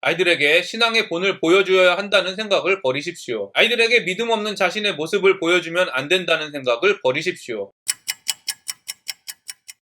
아이들에게 신앙의 본을 보여주어야 한다는 생각을 버리십시오. 아이들에게 믿음 없는 자신의 모습을 보여주면 안 된다는 생각을 버리십시오.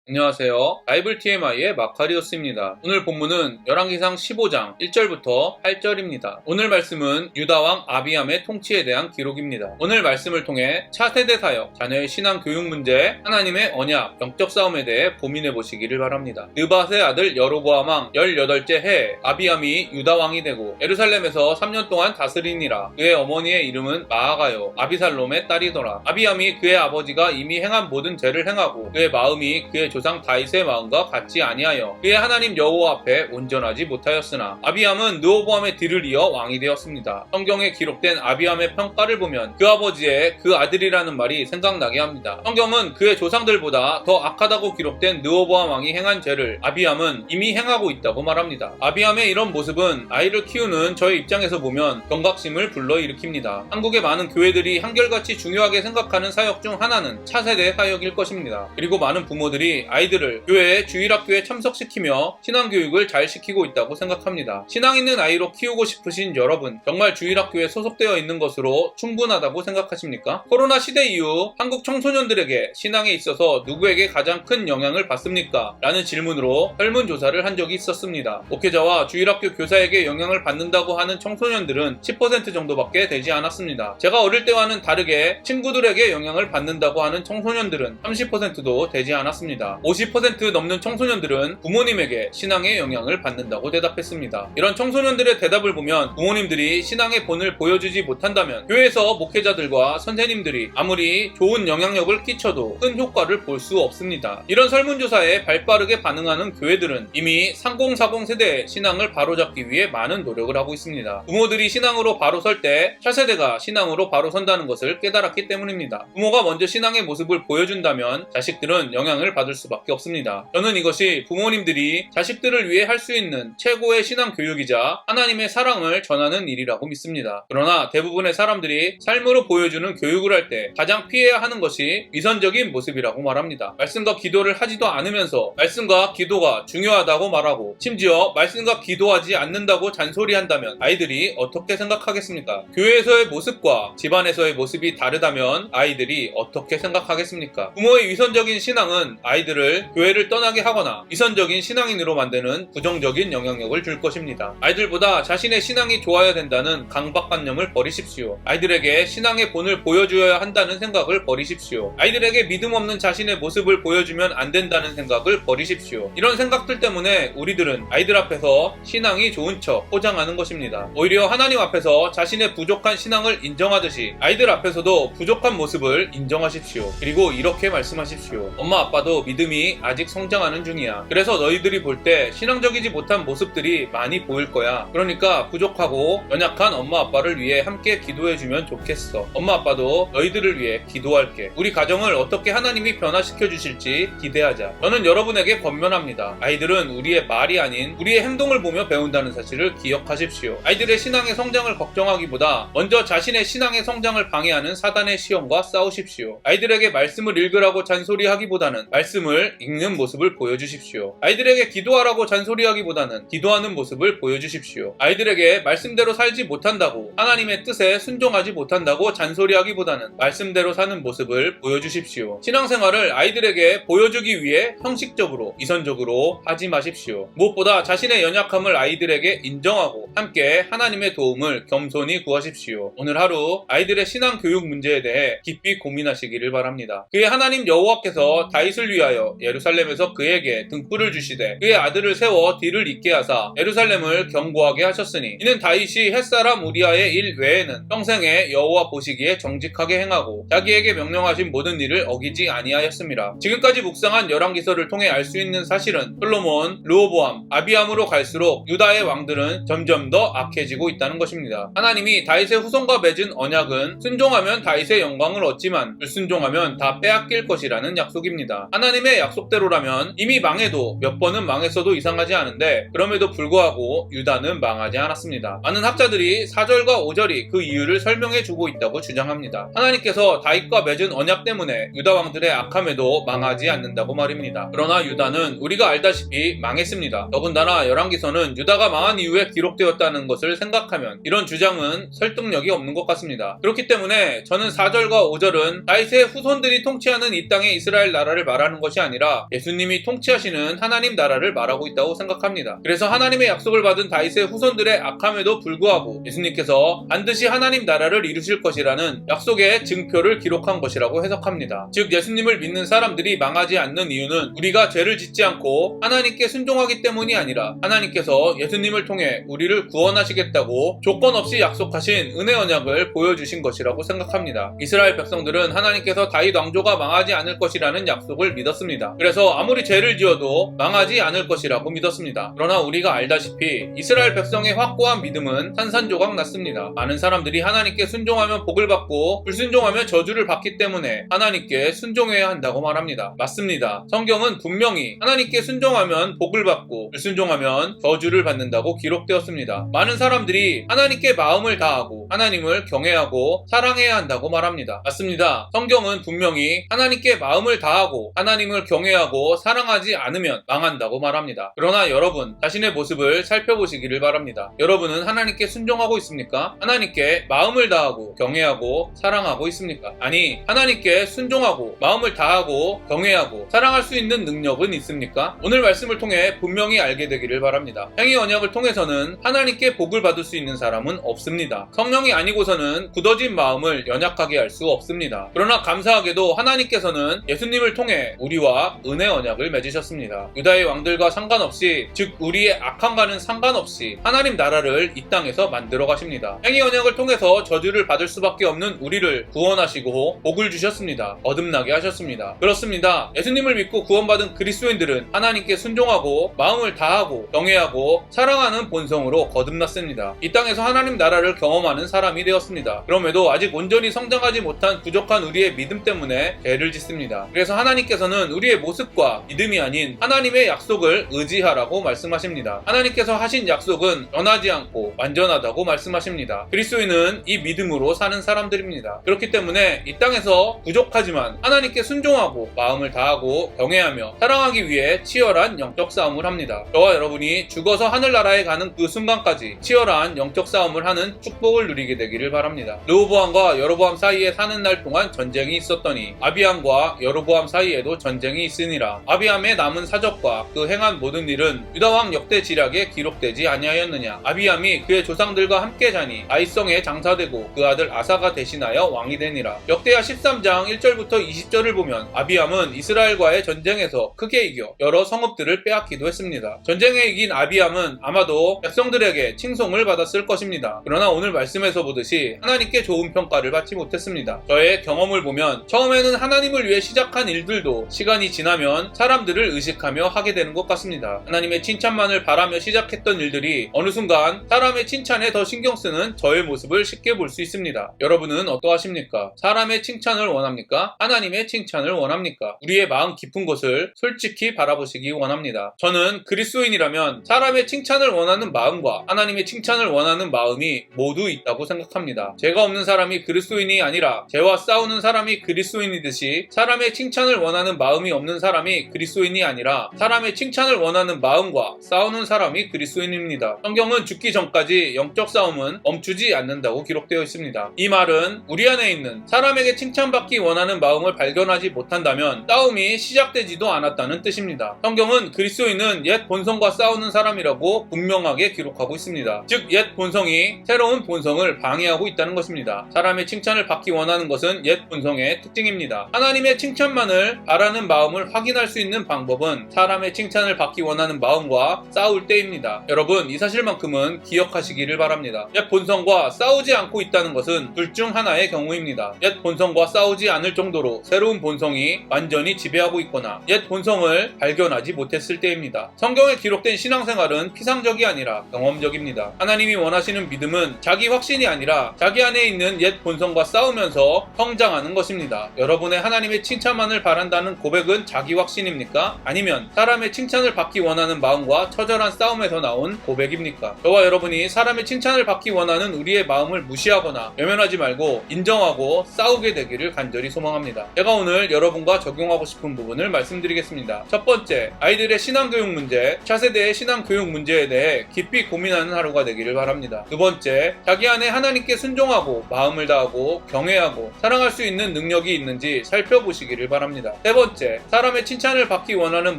안녕하세요. 바이블 TMI의 마카리오스입니다. 오늘 본문은 열왕기상 15장 1절부터 8절입니다. 오늘 말씀은 유다왕 아비암의 통치에 대한 기록입니다. 오늘 말씀을 통해 차세대 사역, 자녀의 신앙 교육 문제, 하나님의 언약, 영적 싸움에 대해 고민해 보시기를 바랍니다. 느밧의 아들 여로보암 왕 18째 해에 아비암이 유다왕이 되고 예루살렘에서 3년 동안 다스리니라. 그의 어머니의 이름은 마아가요 아비살롬의 딸이더라. 아비암이 그의 아버지가 이미 행한 모든 죄를 행하고 그의 마음이 그의 조상 다윗의 마음과 같지 아니하여 그의 하나님 여호와 앞에 온전하지 못하였으나 아비암은 르호보암의 뒤를 이어 왕이 되었습니다. 성경에 기록된 아비암의 평가를 보면 그 아버지의 그 아들이라는 말이 생각나게 합니다. 성경은 그의 조상들보다 더 악하다고 기록된 르호보암 왕이 행한 죄를 아비암은 이미 행하고 있다고 말합니다. 아비암의 이런 모습은 아이를 키우는 저의 입장에서 보면 경각심을 불러일으킵니다. 한국의 많은 교회들이 한결같이 중요하게 생각하는 사역 중 하나는 차세대 사역일 것입니다. 그리고 많은 부모들이 아이들을 교회의 주일학교에 참석시키며 신앙교육을 잘 시키고 있다고 생각합니다. 신앙 있는 아이로 키우고 싶으신 여러분, 정말 주일학교에 소속되어 있는 것으로 충분하다고 생각하십니까? 코로나 시대 이후 한국 청소년들에게 신앙에 있어서 누구에게 가장 큰 영향을 받습니까? 라는 질문으로 설문조사를 한 적이 있었습니다. 목회자와 주일학교 교사에게 영향을 받는다고 하는 청소년들은 10% 정도밖에 되지 않았습니다. 제가 어릴 때와는 다르게 친구들에게 영향을 받는다고 하는 청소년들은 30%도 되지 않았습니다. 50% 넘는 청소년들은 부모님에게 신앙의 영향을 받는다고 대답했습니다. 이런 청소년들의 대답을 보면 부모님들이 신앙의 본을 보여주지 못한다면 교회에서 목회자들과 선생님들이 아무리 좋은 영향력을 끼쳐도 큰 효과를 볼 수 없습니다. 이런 설문조사에 발빠르게 반응하는 교회들은 이미 3040 세대의 신앙을 바로잡기 위해 많은 노력을 하고 있습니다. 부모들이 신앙으로 바로 설 때 차세대가 신앙으로 바로 선다는 것을 깨달았기 때문입니다. 부모가 먼저 신앙의 모습을 보여준다면 자식들은 영향을 받을 수밖에 없습니다. 저는 이것이 부모님들이 자식들을 위해 할 수 있는 최고의 신앙 교육이자 하나님의 사랑을 전하는 일이라고 믿습니다. 그러나 대부분의 사람들이 삶으로 보여주는 교육을 할 때 가장 피해야 하는 것이 위선적인 모습이라고 말합니다. 말씀과 기도를 하지도 않으면서 말씀과 기도가 중요하다고 말하고 심지어 말씀과 기도하지 않는다고 잔소리한다면 아이들이 어떻게 생각하겠습니까? 교회에서의 모습과 집안에서의 모습이 다르다면 아이들이 어떻게 생각하겠습니까? 부모의 위선적인 신앙은 아이들을 교회를 떠나게 하거나 위선적인 신앙인으로 만드는 부정적인 영향력을 줄 것입니다. 아이들보다 자신의 신앙이 좋아야 된다는 강박관념을 버리십시오. 아이들에게 신앙의 본을 보여주어야 한다는 생각을 버리십시오. 아이들에게 믿음 없는 자신의 모습을 보여주면 안 된다는 생각을 버리십시오. 이런 생각들 때문에 우리들은 아이들 앞에서 신앙이 좋은 척 포장하는 것입니다. 오히려 하나님 앞에서 자신의 부족한 신앙을 인정하듯이 아이들 앞에서도 부족한 모습을 인정하십시오. 그리고 이렇게 말씀하십시오. 엄마 아빠도 믿음이 아직 성장하는 중이야. 그래서 너희들이 볼 때 신앙적이지 못한 모습들이 많이 보일 거야. 그러니까 부족하고 연약한 엄마 아빠를 위해 함께 기도해주면 좋겠어. 엄마 아빠도 너희들을 위해 기도할게. 우리 가정을 어떻게 하나님이 변화시켜 주실지 기대하자. 저는 여러분에게 권면합니다. 아이들은 우리의 말이 아닌 우리의 행동을 보며 배운다는 사실을 기억하십시오. 아이들의 신앙의 성장을 걱정하기보다 먼저 자신의 신앙의 성장을 방해하는 사단의 시험과 싸우십시오. 아이들에게 말씀을 읽으라고 잔소리하기보다는 말씀을 읽는 모습을 보여주십시오. 아이들에게 기도하라고 잔소리하기보다는 기도하는 모습을 보여주십시오. 아이들에게 말씀대로 살지 못한다고 하나님의 뜻에 순종하지 못한다고 잔소리하기보다는 말씀대로 사는 모습을 보여주십시오. 신앙생활을 아이들에게 보여주기 위해 형식적으로 위선적으로 하지 마십시오. 무엇보다 자신의 연약함을 아이들에게 인정하고 함께 하나님의 도움을 겸손히 구하십시오. 오늘 하루 아이들의 신앙 교육 문제에 대해 깊이 고민하시기를 바랍니다. 그의 하나님 여호와께서 다윗을 위하여 예루살렘에서 그에게 등불을 주시되 그의 아들을 세워 뒤를 잇게 하사 예루살렘을 견고하게 하셨으니 이는 다윗이 햇사람 우리아의 일 외에는 평생에 여호와 보시기에 정직하게 행하고 자기에게 명령하신 모든 일을 어기지 아니하였습니다. 지금까지 묵상한 열왕기서를 통해 알 수 있는 사실은 솔로몬, 르호보암, 아비암으로 갈수록 유다의 왕들은 점점 더 악해지고 있다는 것입니다. 하나님이 다윗의 후손과 맺은 언약은 순종하면 다윗의 영광을 얻지만 불순종하면 다 빼앗길 것이라는 약속입니다. 하나님의 하나님의 약속대로라면 이미 망해도 몇 번은 망했어도 이상하지 않은데 그럼에도 불구하고 유다는 망하지 않았습니다. 많은 학자들이 4절과 5절이 그 이유를 설명해주고 있다고 주장합니다. 하나님께서 다윗과 맺은 언약 때문에 유다 왕들의 악함에도 망하지 않는다고 말입니다. 그러나 유다는 우리가 알다시피 망했습니다. 더군다나 열왕기서는 유다가 망한 이후에 기록되었다는 것을 생각하면 이런 주장은 설득력이 없는 것 같습니다. 그렇기 때문에 저는 4절과 5절은 다윗의 후손들이 통치하는 이 땅의 이스라엘 나라를 말하는 것이 아니라 예수님이 통치하시는 하나님 나라를 말하고 있다고 생각합니다. 그래서 하나님의 약속을 받은 다윗의 후손들의 악함에도 불구하고 예수님께서 반드시 하나님 나라를 이루실 것이라는 약속의 증표를 기록한 것이라고 해석합니다. 즉 예수님을 믿는 사람들이 망하지 않는 이유는 우리가 죄를 짓지 않고 하나님께 순종하기 때문이 아니라 하나님께서 예수님을 통해 우리를 구원하시겠다고 조건 없이 약속하신 은혜 언약을 보여주신 것이라고 생각합니다. 이스라엘 백성들은 하나님께서 다윗 왕조가 망하지 않을 것이라는 약속을 믿었습니다. 그래서 아무리 죄를 지어도 망하지 않을 것이라고 믿었습니다. 그러나 우리가 알다시피 이스라엘 백성의 확고한 믿음은 산산조각 났습니다. 많은 사람들이 하나님께 순종하면 복을 받고 불순종하면 저주를 받기 때문에 하나님께 순종해야 한다고 말합니다. 맞습니다. 성경은 분명히 하나님께 순종하면 복을 받고 불순종하면 저주를 받는다고 기록되었습니다. 많은 사람들이 하나님께 마음을 다하고 하나님을 경외하고 사랑해야 한다고 말합니다. 맞습니다. 성경은 분명히 하나님께 마음을 다하고 하나님을 경외하고 사랑하지 않으면 망한다고 말합니다. 그러나 여러분 자신의 모습을 살펴보시기를 바랍니다. 여러분은 하나님께 순종하고 있습니까? 하나님께 마음을 다하고 경외하고 사랑하고 있습니까? 아니, 하나님께 순종하고 마음을 다하고 경외하고 사랑할 수 있는 능력은 있습니까? 오늘 말씀을 통해 분명히 알게 되기를 바랍니다. 행위 언약을 통해서는 하나님께 복을 받을 수 있는 사람은 없습니다. 성령이 아니고서는 굳어진 마음을 연약하게 할 수 없습니다. 그러나 감사하게도 하나님께서는 예수님을 통해 우리와 은혜 언약을 맺으셨습니다. 유다의 왕들과 상관없이, 즉 우리의 악함과는 상관없이 하나님 나라를 이 땅에서 만들어 가십니다. 행위 언약을 통해서 저주를 받을 수밖에 없는 우리를 구원하시고 복을 주셨습니다. 거듭나게 하셨습니다. 그렇습니다. 예수님을 믿고 구원받은 그리스도인들은 하나님께 순종하고 마음을 다하고 경외하고 사랑하는 본성으로 거듭났습니다. 이 땅에서 하나님 나라를 경험하는 사람이 되었습니다. 그럼에도 아직 온전히 성장하지 못한 부족한 우리의 믿음 때문에 죄를 짓습니다. 그래서 하나님께서는 우리의 모습과 믿음이 아닌 하나님의 약속을 의지하라고 말씀하십니다. 하나님께서 하신 약속은 변하지 않고 완전하다고 말씀하십니다. 그리스도인은 이 믿음으로 사는 사람들입니다. 그렇기 때문에 이 땅에서 부족하지만 하나님께 순종하고 마음을 다하고 경외하며 사랑하기 위해 치열한 영적 싸움을 합니다. 저와 여러분이 죽어서 하늘나라에 가는 그 순간까지 치열한 영적 싸움을 하는 축복을 누리게 되기를 바랍니다. 르호보암과 여로보암 사이에 사는 날 동안 전쟁이 있었더니 아비암과 여로보암 사이에도 전쟁이 있으니라. 아비암의 남은 사적과 그 행한 모든 일은 유다왕 역대 지략에 기록되지 아니하였느냐. 아비암이 그의 조상들과 함께 자니 아이성에 장사되고 그 아들 아사가 대신하여 왕이 되니라. 역대하 13장 1절부터 20절을 보면 아비암은 이스라엘과의 전쟁에서 크게 이겨 여러 성읍들을 빼앗기도 했습니다. 전쟁에 이긴 아비암은 아마도 백성들에게 칭송을 받았을 것입니다. 그러나 오늘 말씀에서 보듯이 하나님께 좋은 평가를 받지 못했습니다. 저의 경험을 보면 처음에는 하나님을 위해 시작한 일들도 시간이 지나면 사람들을 의식하며 하게 되는 것 같습니다. 하나님의 칭찬만을 바라며 시작했던 일들이 어느 순간 사람의 칭찬에 더 신경 쓰는 저의 모습을 쉽게 볼 수 있습니다. 여러분은 어떠하십니까? 사람의 칭찬을 원합니까? 하나님의 칭찬을 원합니까? 우리의 마음 깊은 곳을 솔직히 바라보시기 원합니다. 저는 그리스도인이라면 사람의 칭찬을 원하는 마음과 하나님의 칭찬을 원하는 마음이 모두 있다고 생각합니다. 죄가 없는 사람이 그리스도인이 아니라 죄와 싸우는 사람이 그리스도인이듯이 사람의 칭찬을 원하는 마음이 없는 사람이 그리스도인이 아니라 사람의 칭찬을 원하는 마음과 싸우는 사람이 그리스도인입니다. 성경은 죽기 전까지 영적 싸움은 멈추지 않는다고 기록되어 있습니다. 이 말은 우리 안에 있는 사람에게 칭찬받기 원하는 마음을 발견하지 못한다면 싸움이 시작되지도 않았다는 뜻입니다. 성경은 그리스도인은 옛 본성과 싸우는 사람이라고 분명하게 기록하고 있습니다. 즉 옛 본성이 새로운 본성을 방해하고 있다는 것입니다. 사람의 칭찬을 받기 원하는 것은 옛 본성의 특징입니다. 하나님의 칭찬만을 바라는 마음을 확인할 수 있는 방법은 사람의 칭찬을 받기 원하는 마음과 싸울 때입니다. 여러분 이 사실만큼은 기억하시기를 바랍니다. 옛 본성과 싸우지 않고 있다는 것은 둘 중 하나의 경우입니다. 옛 본성과 싸우지 않을 정도로 새로운 본성이 완전히 지배하고 있거나 옛 본성을 발견하지 못했을 때입니다. 성경에 기록된 신앙생활은 피상적이 아니라 경험적입니다. 하나님이 원하시는 믿음은 자기 확신이 아니라 자기 안에 있는 옛 본성과 싸우면서 성장하는 것입니다. 여러분의 하나님의 칭찬만을 바란다는 고백 고백은 자기 확신입니까? 아니면 사람의 칭찬을 받기 원하는 마음과 처절한 싸움에서 나온 고백입니까? 저와 여러분이 사람의 칭찬을 받기 원하는 우리의 마음을 무시하거나 외면하지 말고 인정하고 싸우게 되기를 간절히 소망합니다. 제가 오늘 여러분과 적용하고 싶은 부분을 말씀드리겠습니다. 첫 번째, 아이들의 신앙교육 문제, 차세대의 신앙교육 문제에 대해 깊이 고민하는 하루가 되기를 바랍니다. 두 번째, 자기 안에 하나님께 순종하고 마음을 다하고 경외하고 사랑할 수 있는 능력이 있는지 살펴보시기를 바랍니다. 세 번째, 사람의 칭찬을 받기 원하는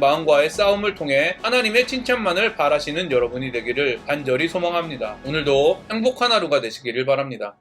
마음과의 싸움을 통해 하나님의 칭찬만을 바라시는 여러분이 되기를 간절히 소망합니다. 오늘도 행복한 하루가 되시기를 바랍니다.